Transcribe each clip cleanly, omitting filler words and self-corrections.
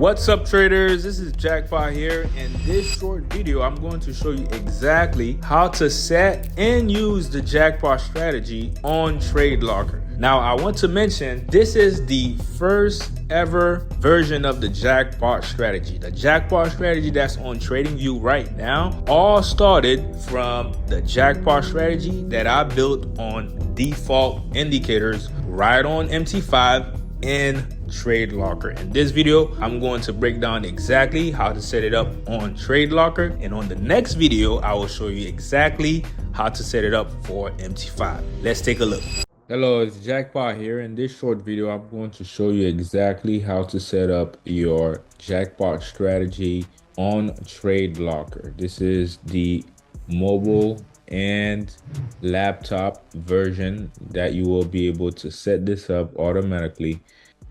What's up, traders? This is Jackpot here. In this short video, I'm going to show you exactly how to set and use the Jackpot strategy on TradeLocker. Now, I want to mention this is the first ever version of the Jackpot strategy. The Jackpot strategy that's on TradingView right now all started from the Jackpot strategy that I built on default indicators right on MT5 in TradeLocker. In this video, I'm going to break down exactly how to set it up on TradeLocker, and on the next video, I will show you exactly how to set it up for MT5. Let's take a look. Hello, it's Jackpot here. In this short video, I'm going to show you exactly how to set up your Jackpot strategy on TradeLocker. This is the mobile and laptop version that you will be able to set this up automatically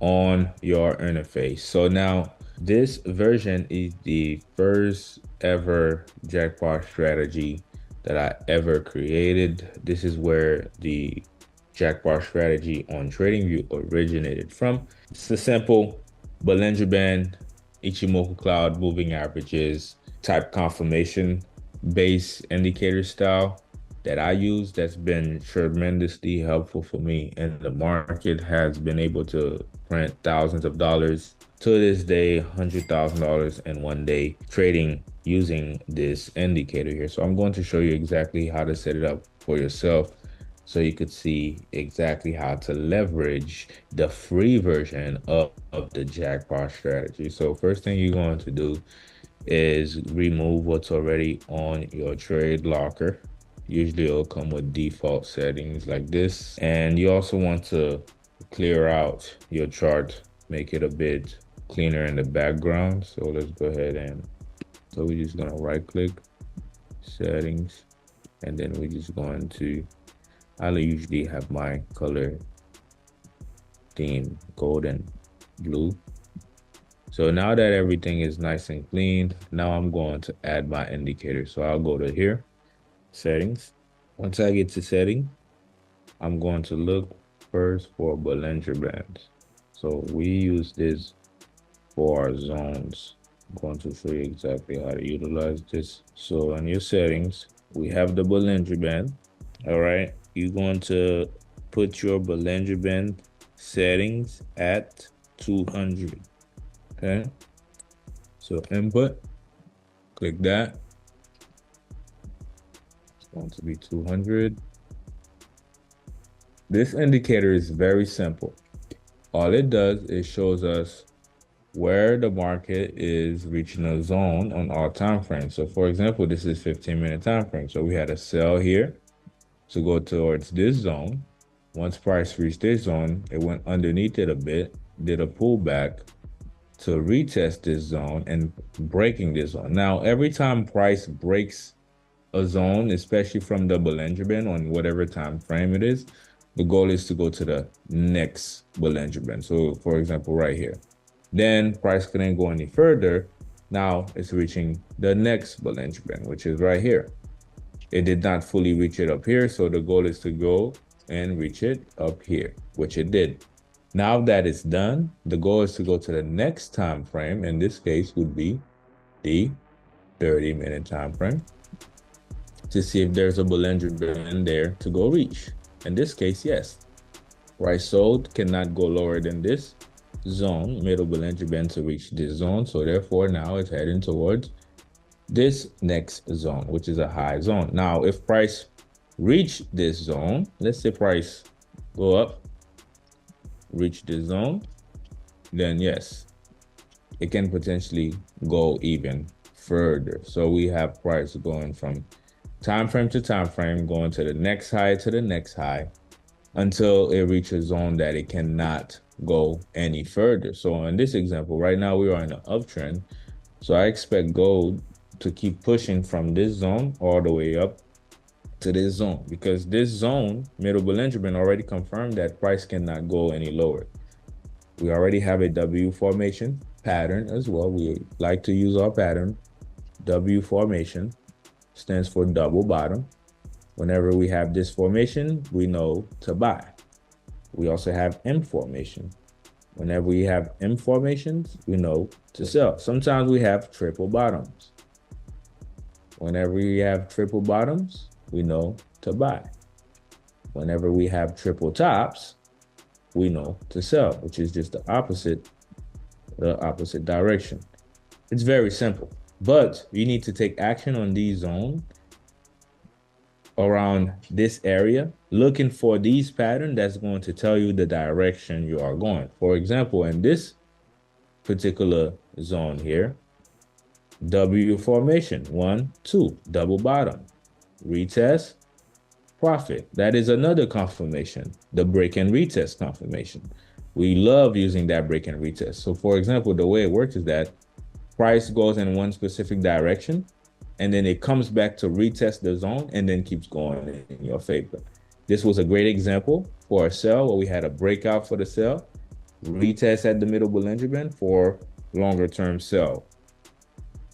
on your interface. So now this version is the first ever Jackpot strategy that I ever created. This is where the Jackpot strategy on TradingView originated from. It's a simple Bollinger Band, Ichimoku Cloud moving averages type confirmation base indicator style that I use that's been tremendously helpful for me, and the market has been able to print thousands of dollars to this day, $100,000 in one day trading using this indicator here. So I'm going to show you exactly how to set it up for yourself so you could see exactly how to leverage the free version of the Jackpot strategy. So first thing you're going to do is remove what's already on your TradeLocker. Usually it'll come with default settings like this. And you also want to clear out your chart, make it a bit cleaner in the background. So let's go ahead and, so we're just gonna right click, settings, and then we're just going to, I usually have my color theme gold and blue. So now that everything is nice and clean, now I'm going to add my indicator. So I'll go to here, settings. Once I get to setting, I'm going to look first for Bollinger Bands. So we use this for our zones. I'm going to show you exactly how to utilize this. So on your settings, we have the Bollinger Band. All right, you're going to put your Bollinger Band settings at 200. Okay, so input, click that. It's going to be 200. This indicator is very simple. All it does is shows us where the market is reaching a zone on all time frames. So for example, this is 15-minute time frame. So we had a sell here to go towards this zone. Once price reached this zone, it went underneath it a bit, did a pullback to retest this zone and breaking this zone. Now, every time price breaks a zone, especially from the Bollinger Band on whatever time frame it is, the goal is to go to the next Bollinger Band. So for example, right here, then price couldn't go any further. Now it's reaching the next Bollinger Band, which is right here. It did not fully reach it up here. So the goal is to go and reach it up here, which it did. Now that it's done, the goal is to go to the next time frame. In this case would be the 30-minute time frame to see if there's a Bollinger Band there to go reach. In this case, yes. Price sold cannot go lower than this zone, middle Bollinger Band to reach this zone. So therefore now it's heading towards this next zone, which is a high zone. Now, if price reach this zone, let's say price go up, reach this zone, then yes, it can potentially go even further. So we have price going from time frame to time frame, going to the next high until it reaches a zone that it cannot go any further. So in this example, right now we are in an uptrend. So I expect gold to keep pushing from this zone all the way up to this zone, because this zone, middle Bollinger Band, already confirmed that price cannot go any lower. We already have a W formation pattern as well. We like to use our pattern. W formation stands for double bottom. Whenever we have this formation, we know to buy. We also have M formation. Whenever we have M formations, we know to sell. Sometimes we have triple bottoms. Whenever we have triple bottoms, we know to buy. Whenever we have triple tops, we know to sell, which is just the opposite direction. It's very simple, but you need to take action on these zones around this area, looking for these patterns that's going to tell you the direction you are going. For example, in this particular zone here, W formation, 1, 2, double bottom, retest, profit. That is another confirmation, the break and retest confirmation. We love using that break and retest. So for example, the way it works is that price goes in one specific direction, and then it comes back to retest the zone and then keeps going in your favor. This was a great example for a sell where we had a breakout for the sell, retest at the middle Bollinger Band for longer term sell.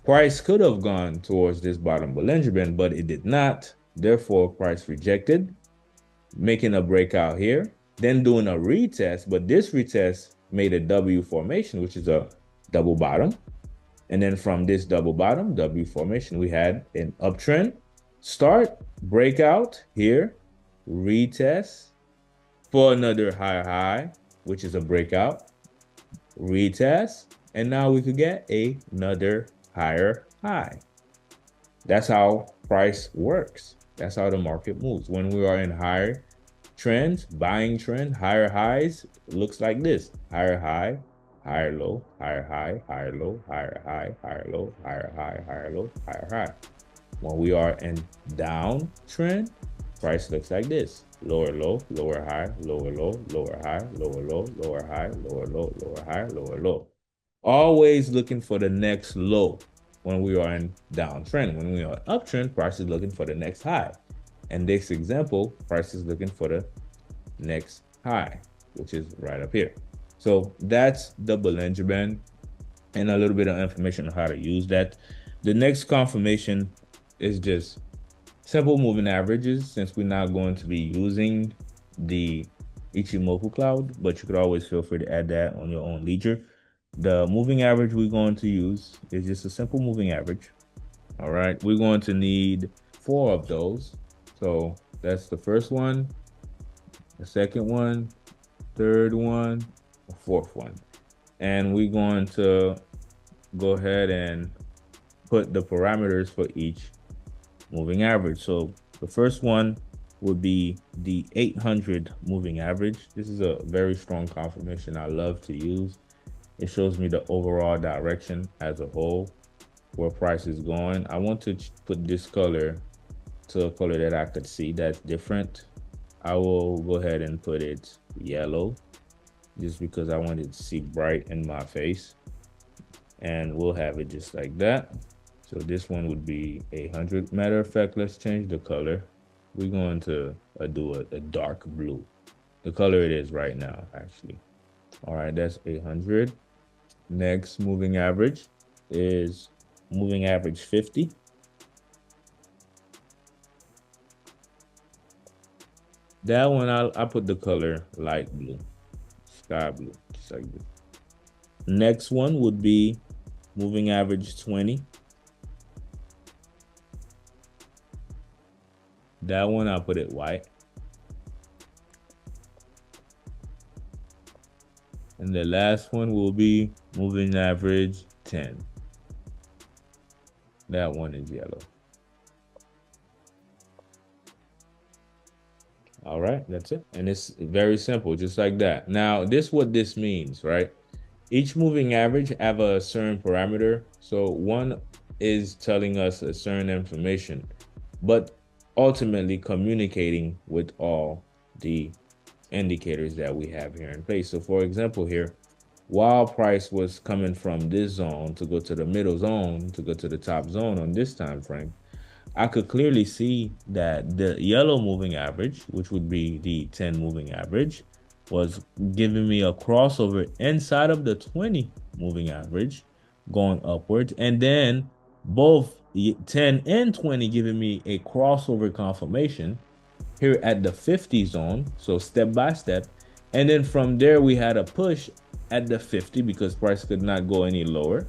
Price could have gone towards this bottom Bollinger Band, but it did not. Therefore, price rejected, making a breakout here, then doing a retest, but this retest made a W formation, which is a double bottom. And then from this double bottom, W formation, we had an uptrend, start, breakout here, retest for another higher high, which is a breakout, retest, and now we could get another higher high. That's how price works. That's how the market moves. When we are in higher trends, buying trend, higher highs, it looks like this: higher high, higher low, higher high, higher low, higher high, higher low, higher high, higher low, higher high. When we are in down trend, price looks like this: lower low, lower high, lower low, lower high, lower low, lower high, lower low, lower high, lower low. Always looking for the next low when we are in downtrend. When we are uptrend, price is looking for the next high. And this example, price is looking for the next high, which is right up here. So that's the Bollinger Band and a little bit of information on how to use that. The next confirmation is just simple moving averages, since we're not going to be using the Ichimoku cloud, but you could always feel free to add that on your own leisure. The moving average we're going to use is just a simple moving average. All right, we're going to need 4 of those. So that's the first one, the second one, third one, the fourth one. And we're going to go ahead and put the parameters for each moving average. So the first one would be the 800 moving average. This is a very strong confirmation I love to use. It shows me the overall direction as a whole, where price is going. I want to put this color to a color that I could see that's different. I will go ahead and put it yellow, just because I want it to see bright in my face. And we'll have it just like that. So this one would be 800. Matter of fact, let's change the color. We're going to do a dark blue, the color it is right now, actually. All right, that's 800. Next moving average is moving average 50. That one, I put the color light blue, sky blue, just like this. Next one would be moving average 20. That one, I'll put it white. And the last one will be moving average 10. That one is yellow. All right, that's it. And it's very simple, just like that. Now, what this means, right? Each moving average have a certain parameter. So one is telling us a certain information, but ultimately communicating with all the indicators that we have here in place. So for example here, while price was coming from this zone to go to the middle zone, to go to the top zone on this time frame, I could clearly see that the yellow moving average, which would be the 10 moving average, was giving me a crossover inside of the 20 moving average going upwards, and then both 10 and 20 giving me a crossover confirmation here at the 50 zone. So step by step, And then from there, we had a push at the 50 because price could not go any lower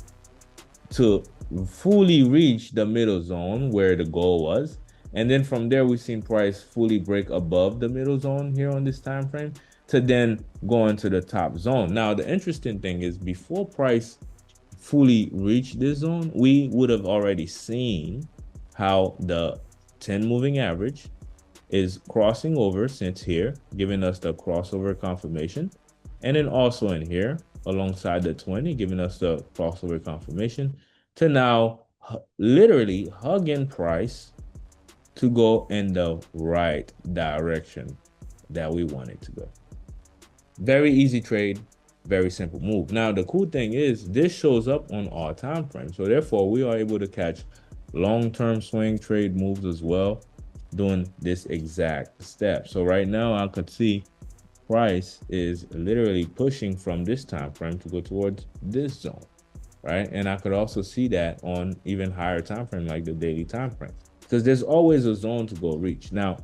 to fully reach the middle zone where the goal was. And then from there, we've seen price fully break above the middle zone here on this time frame to then go into the top zone. Now, the interesting thing is before price fully reached this zone, we would have already seen how the 10 moving average is crossing over since here, giving us the crossover confirmation. And then also in here, alongside the 20, giving us the crossover confirmation to now literally hugging price to go in the right direction that we want it to go. Very easy trade, very simple move. Now, the cool thing is this shows up on all time frames. So therefore, we are able to catch long-term swing trade moves as well doing this exact step. So right now I could see price is literally pushing from this time frame to go towards this zone, right? And I could also see that on even higher time frame like the daily time frame, because there's always a zone to go reach. Now,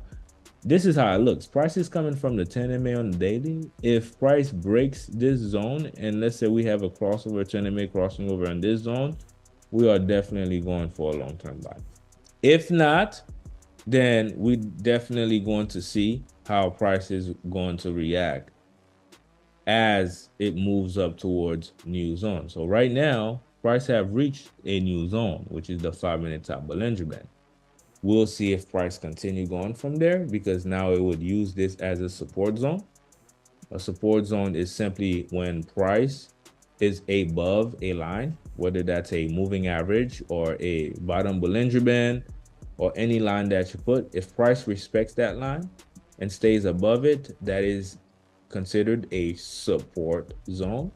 this is how it looks. Price is coming from the 10 MA on the daily. If price breaks this zone, and let's say we have a crossover, 10 MA crossing over in this zone, we are definitely going for a long-term buy. If not, then we definitely going to see how price is going to react as it moves up towards new zone. So right now, price have reached a new zone, which is the 5-minute top Bollinger Band. We'll see if price continue going from there, because now it would use this as a support zone. A support zone is simply when price is above a line, whether that's a moving average or a bottom Bollinger Band or any line that you put. If price respects that line and stays above it, that is considered a support zone,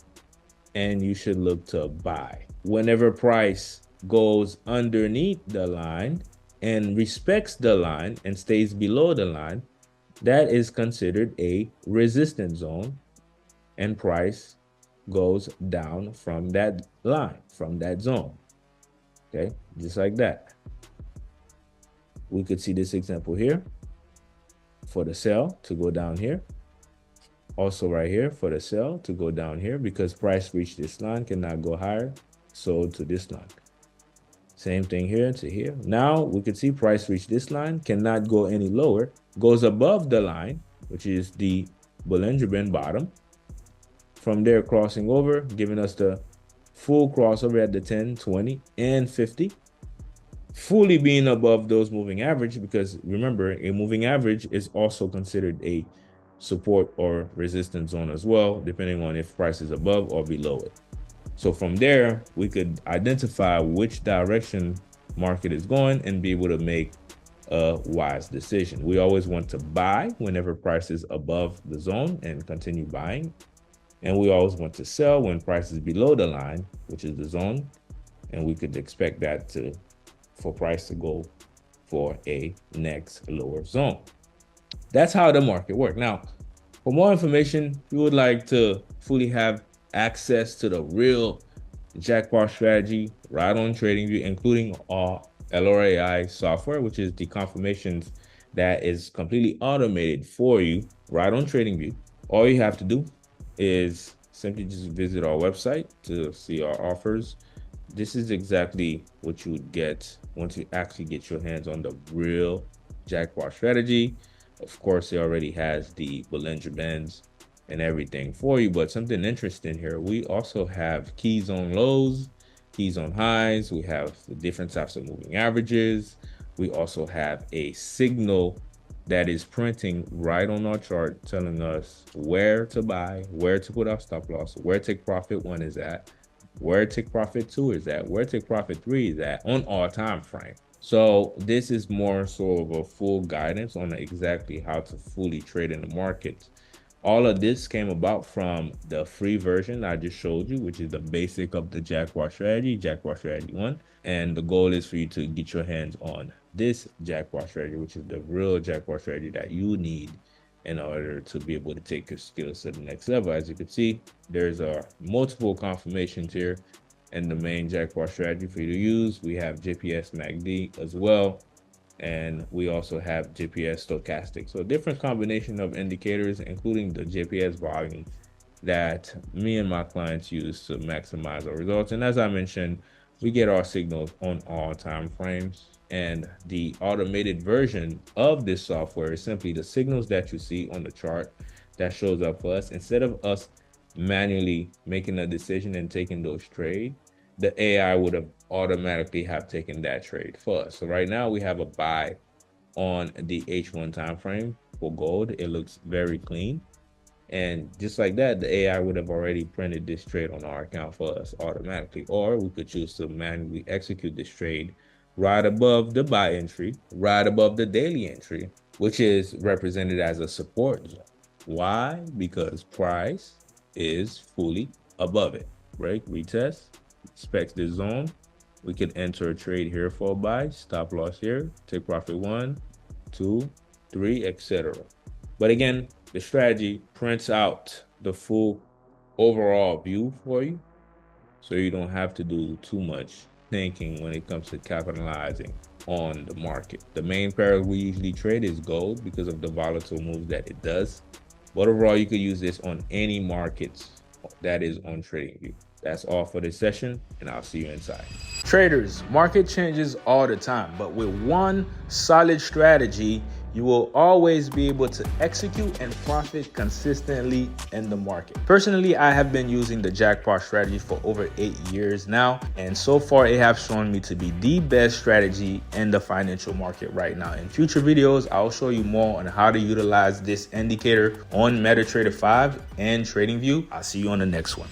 and you should look to buy. Whenever price goes underneath the line and respects the line and stays below the line, that is considered a resistance zone, and price goes down from that line, from that zone. Okay, just like that. We could see this example here for the sell to go down here. Also right here for the sell to go down here, because price reached this line, cannot go higher, sold to this line. Same thing here to here. Now we can see price reach this line, cannot go any lower, goes above the line, which is the Bollinger Band bottom. From there, crossing over, giving us the full crossover at the 10, 20, and 50. Fully being above those moving average, because remember, a moving average is also considered a support or resistance zone as well, depending on if price is above or below it. So from there, we could identify which direction market is going and be able to make a wise decision. We always want to buy whenever price is above the zone and continue buying. And we always want to sell when price is below the line, which is the zone. And we could expect that for price to go for a next lower zone. That's how the market works. Now, for more information, if you would like to fully have access to the real Jackpot Strategy right on TradingView, including Elora AI software, which is the confirmations that is completely automated for you right on TradingView, all you have to do is simply just visit our website to see our offers. This is exactly what you would get once you actually get your hands on the real Jackpot Strategy. Of course, it already has the Bollinger Bands and everything for you, but something interesting here, we also have keys on lows, keys on highs. We have the different types of moving averages. We also have a signal that is printing right on our chart, telling us where to buy, where to put our stop loss, where take profit 1 is at, where take profit 2 is at, where take profit 3 is at on our time frame. So this is more so of a full guidance on exactly how to fully trade in the market. All of this came about from the free version I just showed you, which is the basic of the Jackpot Strategy, Jackpot Strategy 1. And the goal is for you to get your hands on this Jackpot Strategy, which is the real Jackpot Strategy that you need in order to be able to take your skills to the next level. As you can see, there's multiple confirmations here in the main Jackpot Strategy for you to use. We have JPS MACD as well. and we also have JPS stochastic. So different combination of indicators, including the JPS volume, that me and my clients use to maximize our results. And as I mentioned, we get our signals on all time frames, and the automated version of this software is simply the signals that you see on the chart that shows up for us. Instead of us manually making a decision and taking those trades, the AI would have automatically have taken that trade for us. So right now we have a buy on the H1 time frame for gold. It looks very clean. And just like that, the AI would have already printed this trade on our account for us automatically. Or we could choose to manually execute this trade right above the buy entry, right above the daily entry, which is represented as a support zone. Why? Because price is fully above it. Break, retest, inspects the zone. We can enter a trade here for a buy, stop loss here, take profit 1, 2, 3, etc. But again, the strategy prints out the full overall view for you, so you don't have to do too much thinking when it comes to capitalizing on the market. The main pair we usually trade is gold because of the volatile moves that it does. But overall, you could use this on any markets that is on TradingView. That's all for this session, and I'll see you inside. Traders, market changes all the time, but with one solid strategy, you will always be able to execute and profit consistently in the market. Personally, I have been using the Jackpot strategy for over 8 years now, and so far it has shown me to be the best strategy in the financial market right now. In future videos, I'll show you more on how to utilize this indicator on MetaTrader 5 and TradingView. I'll see you on the next one.